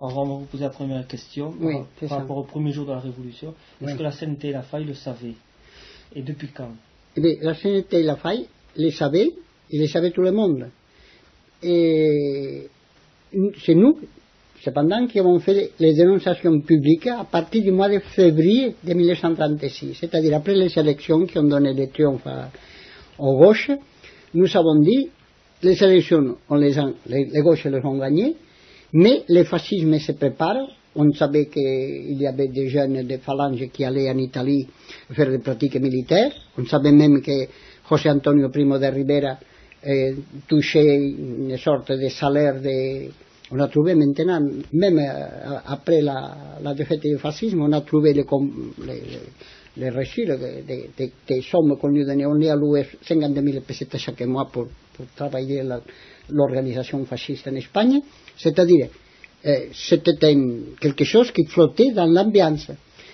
Alors, on va vous poser la première question Oui, par rapport au premier jour de la Révolution. Est-ce que la CNT et la Faille le savaient? Et depuis quand? Eh bien, la CNT et la Faille les savaient, et les savait tout le monde. Et c'est nous, cependant, qui avons fait les dénonciations publiques à partir du mois de février de 1936, c'est-à-dire après les élections qui ont donné le triomphe aux gauches. Nous avons dit, les élections, les gauches les ont gagnées, mais le fascisme se prépare. On savait qu'il y avait des jeunes de phalange qui allaient en Italie faire des pratiques militaires. On savait même que José Antonio Primo de Rivera touchait une sorte de salaire on a trouvé maintenant, même après la défaite du fascisme, on a trouvé les reçus des sommes qu'on lui donnait. On lui a loué 50 000 pesetas chaque mois pour travailler l'organisation fasciste en Espagne. C'est-à-dire, c'était quelque chose qui flottait dans l'ambiance.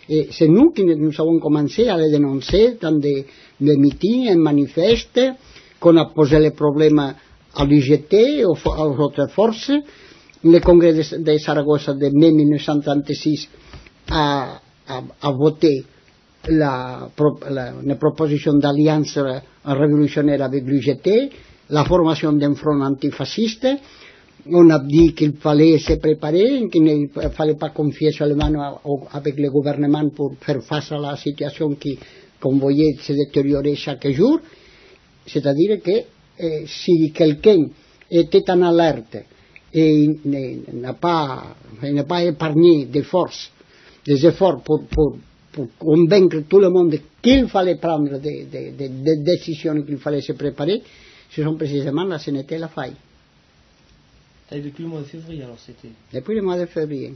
Et c'est nous qui nous avons commencé à les dénoncer dans des meetings, des manifestes, qu'on a posé les problèmes à l'UGT, aux autres forces. Le congrès de Saragossa de mai 1936 a voté une proposition d'alliance révolutionnaire avec l'UGT, la formation d'un front antifasciste. On a dit qu'il fallait se préparer, qu'il ne fallait pas confier seulement avec le gouvernement pour faire face à la situation qu'on voyait se détériorer chaque jour. C'est-à-dire que si quelqu'un était en alerte et n'a pas épargné des efforts pour convaincre tout le monde qu'il fallait prendre des décisions, qu'il fallait se préparer, ce sont précisément la CNT et la Faille. Et depuis le mois de février, alors c'était? Depuis le mois de février.